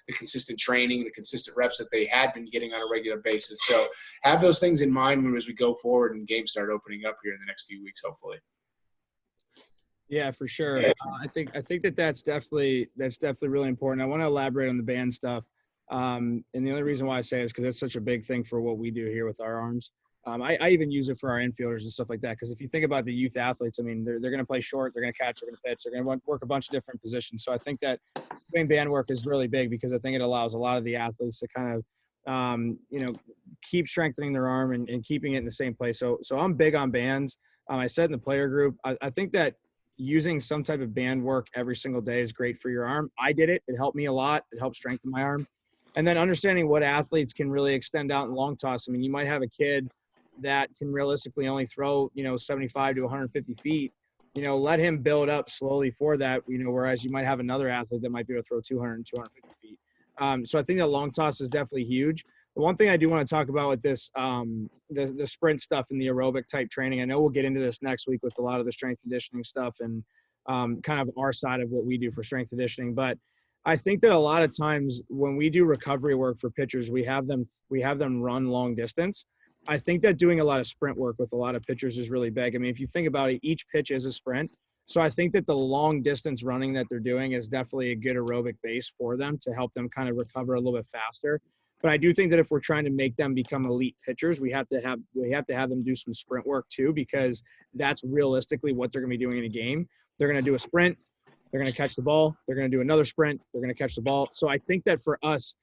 the consistent training, the consistent reps that they had been getting on a regular basis. So have those things in mind as we go forward and games start opening up here in the next few weeks, hopefully. Yeah, for sure. I think that's definitely really important. I want to elaborate on the band stuff. And the only reason why I say it is because it's such a big thing for what we do here with our arms. I even use it for our infielders and stuff like that. Because if you think about the youth athletes, I mean, they're going to play short, they're going to catch, they're going to pitch, they're going to work a bunch of different positions. So I think that doing band work is really big because I think it allows a lot of the athletes to kind of, keep strengthening their arm and keeping it in the same place. So I'm big on bands. I said in the player group, I think that using some type of band work every single day is great for your arm. I did it. It helped me a lot. It helped strengthen my arm. And then understanding what athletes can really extend out in long toss. I mean, you might have a kid that can realistically only throw, 75 to 150 feet. Let him build up slowly for that, whereas you might have another athlete that might be able to throw 200 and 250 feet. So I think that long toss is definitely huge. The one thing I do want to talk about with this, the sprint stuff and the aerobic type training, I know we'll get into this next week with a lot of the strength conditioning stuff and kind of our side of what we do for strength conditioning. But I think that a lot of times when we do recovery work for pitchers, we have them run long distance. I think that doing a lot of sprint work with a lot of pitchers is really big. I mean, if you think about it, each pitch is a sprint. So I think that the long distance running that they're doing is definitely a good aerobic base for them to help them kind of recover a little bit faster. But I do think that if we're trying to make them become elite pitchers, we have to have them do some sprint work too, because that's realistically what they're going to be doing in a game. They're going to do a sprint, they're going to catch the ball, they're going to do another sprint, they're going to catch the ball. So I think that for us,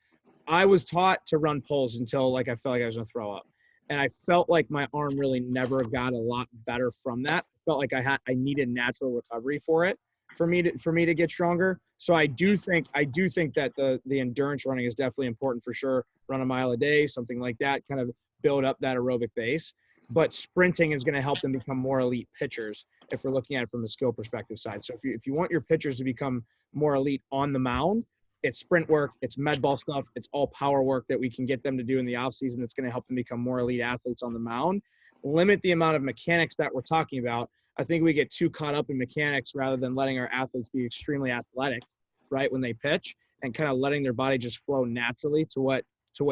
I was taught to run pulls until I felt like I was going to throw up. And I felt like my arm really never got a lot better from that. I felt like I needed natural recovery for it, for me to get stronger. So I do think that the endurance running is definitely important for sure. Run a mile a day, something like that, kind of build up that aerobic base. But sprinting is going to help them become more elite pitchers if we're looking at it from a skill perspective side. So if you want your pitchers to become more elite on the mound, it's sprint work, it's med ball stuff, it's all power work that we can get them to do in the off season that's going to help them become more elite athletes on the mound. Limit the amount of mechanics that we're talking about. I think we get too caught up in mechanics rather than letting our athletes be extremely athletic, right, when they pitch, and kind of letting their body just flow naturally to what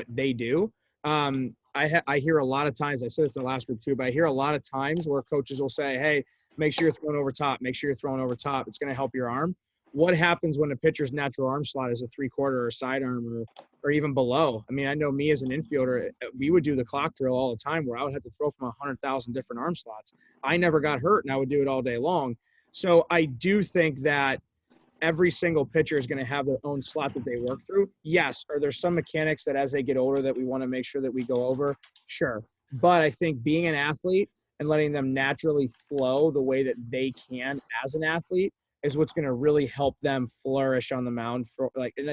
they do. I hear a lot of times, I said this in the last group too, but I hear a lot of times where coaches will say, hey, make sure you're throwing over top. Make sure you're throwing over top. It's going to help your arm. What happens when a pitcher's natural arm slot is a 3/4 or sidearm or even below? I mean, I know me as an infielder, we would do the clock drill all the time where I would have to throw from 100,000 different arm slots. I never got hurt, and I would do it all day long. So I do think that every single pitcher is going to have their own slot that they work through. Yes, are there some mechanics that as they get older that we want to make sure that we go over? Sure. But I think being an athlete and letting them naturally flow the way that they can as an athlete is what's going to really help them flourish on the mound.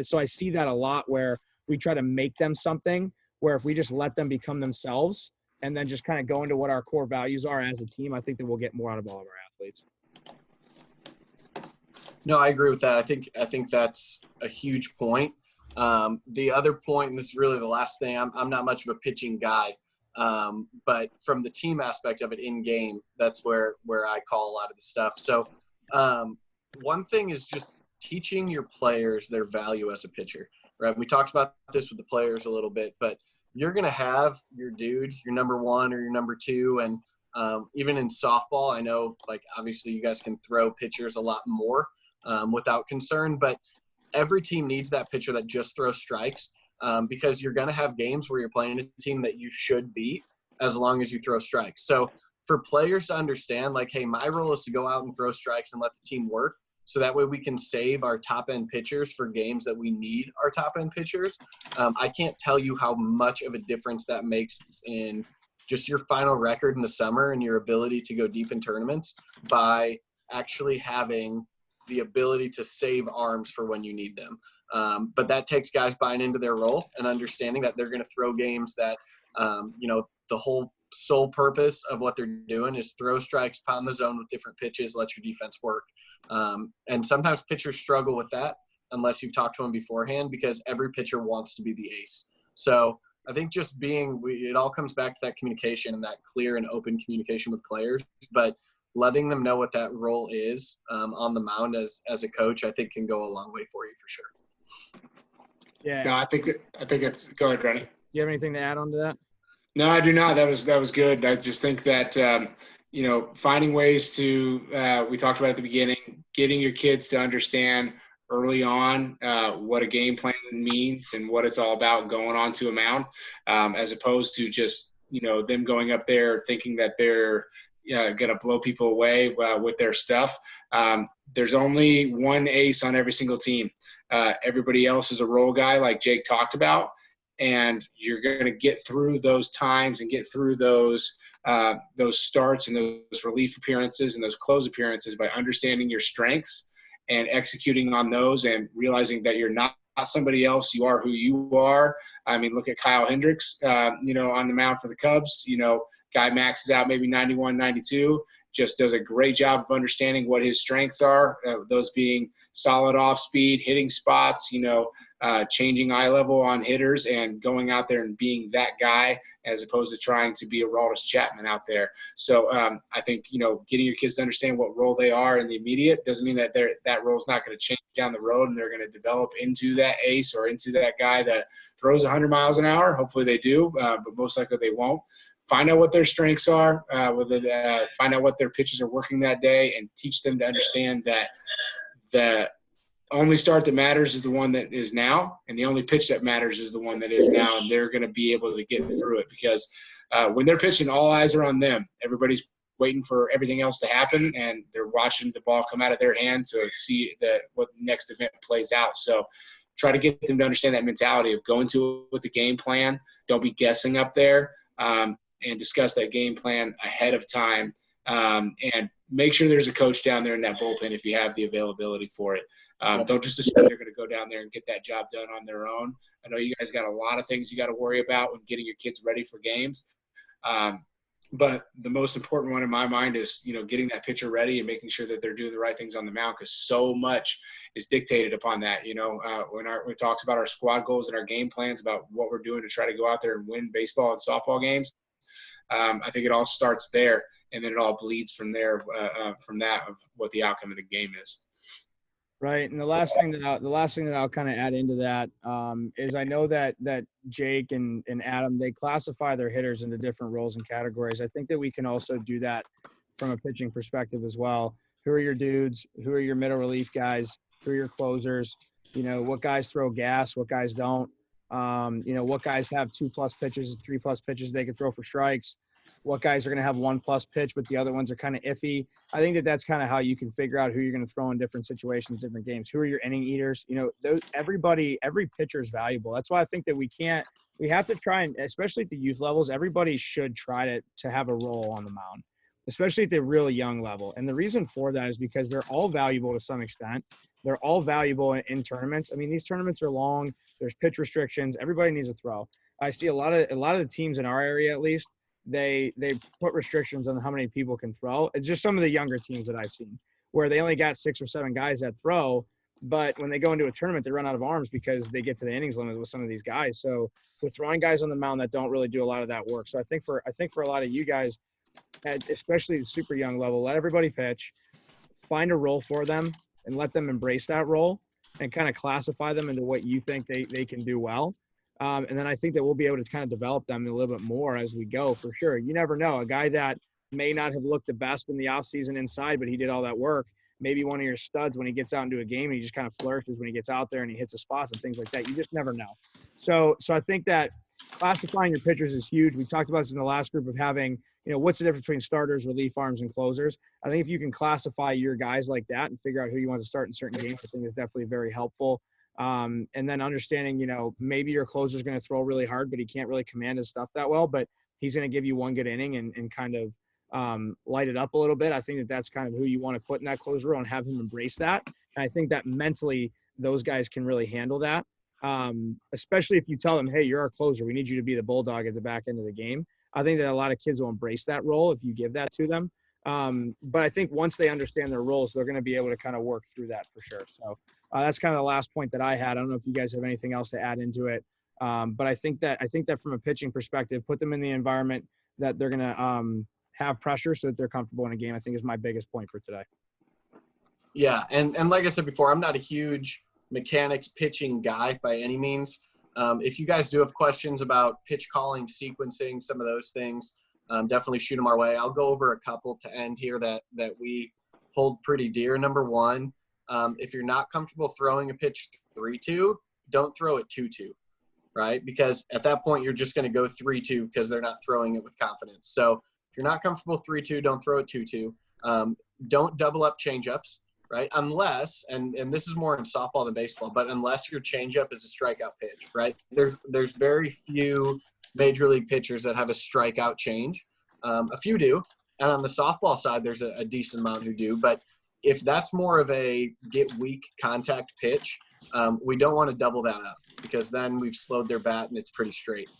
So I see that a lot where we try to make them something where if we just let them become themselves and then just kind of go into what our core values are as a team, I think that we'll get more out of all of our athletes. No, I agree with that. I think that's a huge point. The other point, and this is really the last thing, I'm not much of a pitching guy, but from the team aspect of it in game, that's where I call a lot of the stuff. So one thing is just teaching your players their value as a pitcher, right? We talked about this with the players a little bit, but you're going to have your dude, your number one or your number two. And even in softball, I know, like, obviously you guys can throw pitchers a lot more without concern, but every team needs that pitcher that just throws strikes because you're going to have games where you're playing a team that you should beat as long as you throw strikes. So for players to understand, like, hey, my role is to go out and throw strikes and let the team work. So that way we can save our top-end pitchers for games that we need our top-end pitchers. I can't tell you how much of a difference that makes in just your final record in the summer and your ability to go deep in tournaments by actually having the ability to save arms for when you need them. But that takes guys buying into their role and understanding that they're going to throw games that, the whole sole purpose of what they're doing is throw strikes, pound the zone with different pitches, let your defense work. And sometimes pitchers struggle with that unless you've talked to them beforehand because every pitcher wants to be the ace. So I think just it all comes back to that communication and that clear and open communication with players, but letting them know what that role is on the mound as a coach, I think can go a long way for you for sure. Yeah. No, I think it's – go ahead, Ronnie. Do you have anything to add on to that? No, I do not. That was good. I just think that, finding ways to we talked about at the beginning, getting your kids to understand early on what a game plan means and what it's all about going onto a mound, as opposed to just, them going up there thinking that they're going to blow people away with their stuff. There's only one ace on every single team. Everybody else is a role guy, like Jake talked about, and you're going to get through those times and get through those starts and those relief appearances and those close appearances by understanding your strengths and executing on those and realizing that you're not somebody else. You are who you are. I mean, look at Kyle Hendricks, on the mound for the Cubs. Guy maxes out maybe 91, 92, just does a great job of understanding what his strengths are, those being solid off speed, hitting spots, changing eye level on hitters and going out there and being that guy as opposed to trying to be a Aroldis Chapman out there. So I think, getting your kids to understand what role they are in the immediate doesn't mean that that role is not going to change down the road and they're going to develop into that ace or into that guy that throws 100 miles an hour. Hopefully they do, but most likely they won't. Find out what their strengths are, find out what their pitches are working that day, and teach them to understand that the only start that matters is the one that is now, and the only pitch that matters is the one that is now, and they're going to be able to get through it because when they're pitching, all eyes are on them. Everybody's waiting for everything else to happen, and they're watching the ball come out of their hand to see what next event plays out. So try to get them to understand that mentality of going to it with the game plan. Don't be guessing up there. And discuss that game plan ahead of time, and make sure there's a coach down there in that bullpen if you have the availability for it. Don't just assume they're going to go down there and get that job done on their own. I know you guys got a lot of things you got to worry about when getting your kids ready for games. But the most important one in my mind is, getting that pitcher ready and making sure that they're doing the right things on the mound, because so much is dictated upon that. When we talks about our squad goals and our game plans about what we're doing to try to go out there and win baseball and softball games, I think it all starts there, and then it all bleeds from there, from that of what the outcome of the game is. Right, and the last thing that I'll kind of add into that is I know that Jake and Adam, they classify their hitters into different roles and categories. I think that we can also do that from a pitching perspective as well. Who are your dudes? Who are your middle relief guys? Who are your closers? What guys throw gas? What guys don't? What guys have 2+ pitches, 3+ pitches they can throw for strikes, what guys are going to have 1+ pitch, but the other ones are kind of iffy. I think that's kind of how you can figure out who you're going to throw in different situations, different games. Who are your inning eaters? Every pitcher is valuable. That's why I think that we have to try, and especially at the youth levels, everybody should try to have a role on the mound, especially at the really young level. And the reason for that is because they're all valuable to some extent. They're all valuable in tournaments. I mean, these tournaments are long. There's pitch restrictions. Everybody needs a throw. I see a lot of the teams in our area, at least, they put restrictions on how many people can throw. It's just some of the younger teams that I've seen where they only got 6 or 7 guys that throw, but when they go into a tournament, they run out of arms because they get to the innings limit with some of these guys. So we're throwing guys on the mound that don't really do a lot of that work. So I think for a lot of you guys, especially the super young level, let everybody pitch, find a role for them, and let them embrace that role and kind of classify them into what you think they can do well. And then I think that we'll be able to kind of develop them a little bit more as we go, for sure. You never know. A guy that may not have looked the best in the offseason inside, but he did all that work, maybe one of your studs when he gets out into a game and he just kind of flourishes when he gets out there and he hits the spots and things like that. You just never know. So I think that classifying your pitchers is huge. We talked about this in the last group of having, what's the difference between starters, relief arms, and closers. I think if you can classify your guys like that and figure out who you want to start in certain games, I think it's definitely very helpful. And then understanding, maybe your closer is going to throw really hard, but he can't really command his stuff that well, but he's going to give you one good inning and kind of light it up a little bit. I think that's kind of who you want to put in that closer role and have him embrace that. And I think that mentally those guys can really handle that. Especially if you tell them, hey, you're our closer. We need you to be the bulldog at the back end of the game. I think that a lot of kids will embrace that role if you give that to them. But I think once they understand their roles, they're going to be able to kind of work through that for sure. So that's kind of the last point that I had. I don't know if you guys have anything else to add into it. But I think that from a pitching perspective, put them in the environment that they're going to have pressure so that they're comfortable in a game, I think is my biggest point for today. Yeah. And like I said before, I'm not a huge mechanics pitching guy by any means. If you guys do have questions about pitch calling, sequencing, some of those things, definitely shoot them our way. I'll go over a couple to end here that we hold pretty dear. Number one, If you're not comfortable throwing a pitch 3-2, don't throw it 2-2, right? Because at that point, you're just going to go 3-2 because they're not throwing it with confidence. So if you're not comfortable 3-2, don't throw it 2-2. Don't double up changeups, right? Unless, and this is more in softball than baseball, but unless your changeup is a strikeout pitch, right? There's very few major league pitchers that have a strikeout change. A few do. And on the softball side, there's a decent amount who do. But if that's more of a get weak contact pitch, we don't want to double that up because then we've slowed their bat and it's pretty straight.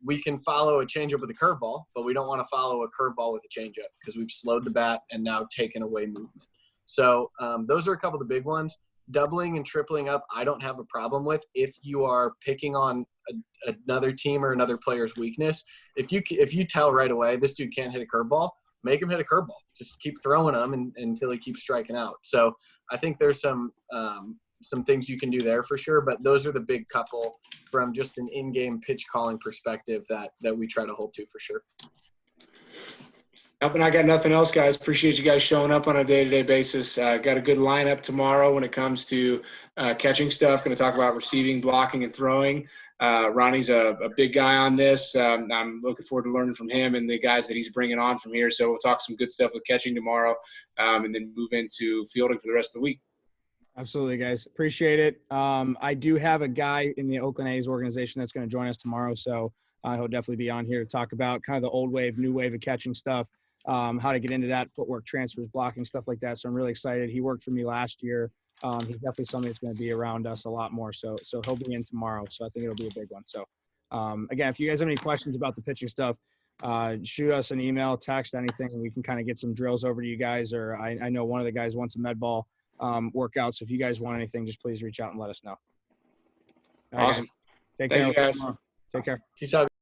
We can follow a changeup with a curveball, but we don't want to follow a curveball with a changeup because we've slowed the bat and now taken away movement. So those are a couple of the big ones. Doubling and tripling up, I don't have a problem with if you are picking on another team or another player's weakness. If you tell right away this dude can't hit a curveball, make him hit a curveball. Just keep throwing them until he keeps striking out. So I think there's some things you can do there for sure, but those are the big couple from just an in-game pitch calling perspective that we try to hold to for sure. Yep, and I got nothing else, guys. Appreciate you guys showing up on a day-to-day basis. Got a good lineup tomorrow when it comes to catching stuff. Going to talk about receiving, blocking, and throwing. Ronnie's a big guy on this. I'm looking forward to learning from him and the guys that he's bringing on from here. So we'll talk some good stuff with catching tomorrow, and then move into fielding for the rest of the week. Absolutely, guys. Appreciate it. I do have a guy in the Oakland A's organization that's going to join us tomorrow. So he'll definitely be on here to talk about kind of the old wave, new wave of catching stuff. How to get into that, footwork transfers, blocking, stuff like that. So I'm really excited. He worked for me last year. He's definitely somebody that's going to be around us a lot more. So he'll be in tomorrow. So I think it'll be a big one. So again, if you guys have any questions about the pitching stuff, shoot us an email, text, anything, and we can kind of get some drills over to you guys. Or I know one of the guys wants a med ball workout. So if you guys want anything, just please reach out and let us know. Awesome. Take care. Thank you, guys. Take care. Peace out.